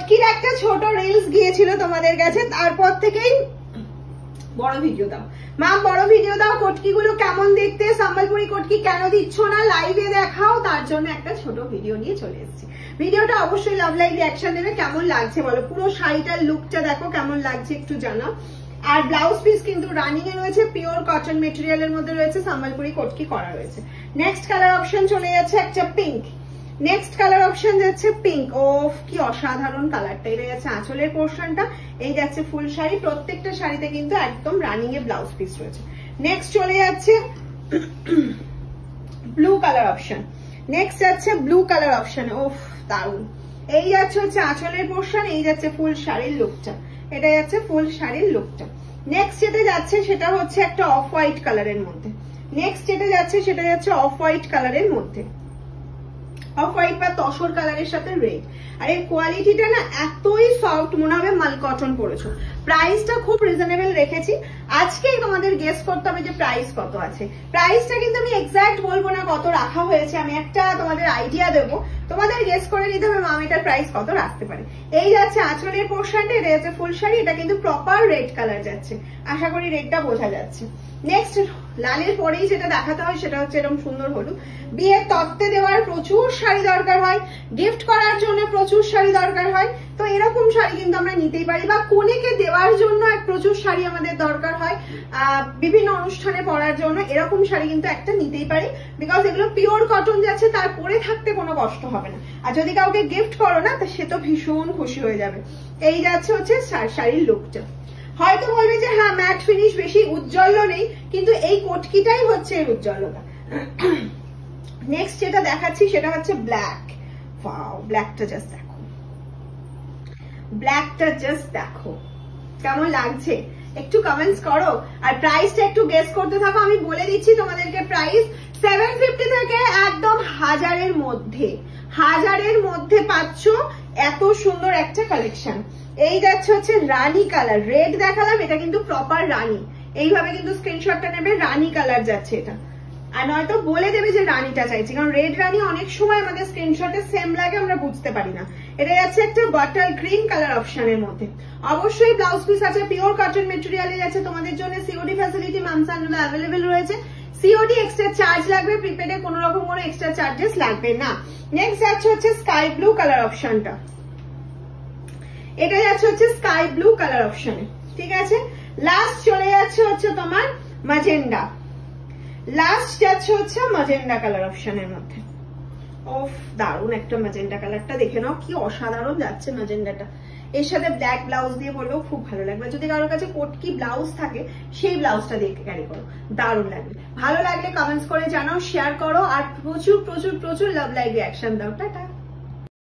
কটকির একটা ছোট রিলস গিয়েছিল তোমাদের কাছে, তারপর থেকেই বড় ভিডিও দাও ম্যাম, বড় ভিডিও দাও, কটকি গুলো কেমন দেখতে, সম্বলপুরি কটকি কেন দিচ্ছ না, লাইভে দেখাও। তার জন্য একটা ছোট ভিডিও নিয়ে চলে এসেছি। ভিডিওটা অবশ্যই লাভ লাইক রিঅ্যাকশন দেবে। কেমন লাগছে বলো, পুরো শাড়িটার লুকটা দেখো কেমন লাগছে একটু জানাও। আর ব্লাউজ পিস কিন্তু রানিং এ রয়েছে, পিওর কটন মেটেরিয়ালের মধ্যে রয়েছে, সম্বলপুরি কটকি করা রয়েছে। নেক্সট কালার অপশন চলে যাচ্ছে একটা পিঙ্ক। নেক্সট কালার অপশন যাচ্ছে পিঙ্ক। ওফ কি অসাধারণ কালারটা। এটা যাচ্ছে আঁচলের পোর্শনটা, এই যাচ্ছে ফুল শাড়ি। প্রত্যেকটা শাড়িতে কিন্তু একদম রানিং এ ব্লাউজ পিস রয়েছে। নেক্সট চলে যাচ্ছে ব্লু কালার অপশন। নেক্সট যাচ্ছে ব্লু কালার অপশন। ওফ দারুন। এই যাচ্ছে হচ্ছে আঁচলের পোর্শন, এই যাচ্ছে ফুল শাড়ির লুকটা, এটা যাচ্ছে ফুল শাড়ির লুকটা। নেক্সট যেটা যাচ্ছে সেটা হচ্ছে একটা অফ হোয়াইট কালারের মধ্যে। নেক্সট যেটা যাচ্ছে সেটা যাচ্ছে অফ হোয়াইট কালারের মধ্যে, অফ হোয়াইট বা তসর কালারের সাথে রেড। আর এর কোয়ালিটিটা না এতই সফট, মনে হবে মাল কটন পরেছো। প্রাইসটা খুব রিজনেবল রেখেছি। আজকেই তোমাদের গেস করতে হবে যে প্রাইস কত আছে। প্রাইসটা কিন্তু আমি এক্সাক্ট বলবো না কত রাখা হয়েছে, আমি একটা তোমাদের আইডিয়া দেবো, তোমাদের গেস করে নিতে হবে মাম এটার প্রাইস কত রাখতে পারে। এই যাচ্ছে আঁচলের পোর্শনটা, এটা যাচ্ছে ফুল শাড়ি, এটা কিন্তু প্রপার রেড কালার যাচ্ছে, আশা করি রেডটা বোঝা যাচ্ছে। নেক্সট লালের পরেই যেটা দেখাতে হয় সেটা হচ্ছে এরকম সুন্দর হলুদ। বিয়ের তত্ত্বে দেওয়ার প্রচুর শাড়ি দরকার হয়, গিফট করার জন্য প্রচুর শাড়ি দরকার হয়, তো এরকম শাড়ি কিন্তু আমরা নিতেই পারি। বা কনেকে দেওয়ার জন্য এক প্রচুর শাড়ি আমাদের দরকার হয়, বিভিন্ন অনুষ্ঠানে পরার জন্য এরকম শাড়ি কিন্তু একটা নিতেই পারি, বিকজ এগুলো পিওর কটন যাচ্ছে, তার পরে থাকতে কোনো কষ্ট হবে না। আর যদি কাউকে গিফট করো না তো সে তো ভীষণ খুশি হয়ে যাবে। এই যাচ্ছে হচ্ছে শাড়ির লুকটা। হয়তো বলবে যে হ্যাঁ ম্যাট ফিনিশ বেশি উজ্জ্বল নেই, কিন্তু এই কটকিটাই হচ্ছে এর উজ্জ্বলতা। নেক্সট যেটা দেখাচ্ছি সেটা হচ্ছে ব্ল্যাক। ওয়াও, ব্ল্যাকটা জাস্ট দেখো, ব্ল্যাকটা জাস্ট দেখো কেমন লাগছে, একটু কমেন্টস করো। আর প্রাইসটা একটু গেস করতে থাকো। আমি বলে দিচ্ছি তোমাদেরকে প্রাইস 750 থেকে একদম 1000-এর মধ্যে, 1000-এর মধ্যে পাচ্ছ এত সুন্দর একটা কালেকশন। এই যাচ্ছে হচ্ছে রানী কালার, রেড দেখালাম, এটা কিন্তু প্রপার রানী। এইভাবে কিন্তু স্ক্রিনশটটা নেবে, রানী কালার যাচ্ছে এটা। আর নয়তো বলে দেবে যে রানীটা চাইছি, কারণ রেড রানী অনেক সময় আমাদের স্ক্রিনশটে সেম লাগে, আমরা বুঝতে পারি না। এটা যাচ্ছে একটা বটল গ্রিন কালার অপশনের মধ্যে। অবশ্যই ব্লাউজ পিস আছে, পিওর কটন মেটেরিয়ালে যাচ্ছে। তোমাদের জন্য সিওডি ফ্যাসিলিটি মামসানডোলে অ্যাভেলেবেল রয়েছে। সিওডি এক্সট্রা চার্জ লাগবে, প্রিপেডে কোনো রকম কোনো এক্সট্রা চার্জেস লাগবে না। নেক্সট যাচ্ছে হচ্ছে স্কাই ব্লু কালার অপশনটা, এটা যাচ্ছে হচ্ছে স্কাই ব্লু কালার অপশনে, ঠিক আছে। লাস্ট চলে যাচ্ছে হচ্ছে তোমার ম্যাজেন্ডা, লাস্ট যাচ্ছে হচ্ছে ম্যাজেন্ডা কালার অপশনের মধ্যে। ওফ দারুন একটা ম্যাজেন্ডা কালারটা, দেখে নাও কি অসাধারণ যাচ্ছে ম্যাজেন্ডাটা। এর সাথে ব্ল্যাক ব্লাউজ দিয়ে পরলেও খুব ভালো লাগবে। যদি কারোর কাছে কটকি ব্লাউজ থাকে সেই ব্লাউজটা দিয়ে ক্যারি করো, দারুণ লাগবে। ভালো লাগলে কমেন্টস করে জানাও, শেয়ার করো, আর প্রচুর প্রচুর প্রচুর লাভ লাইক রিঅ্যাকশন দাও। টাটা।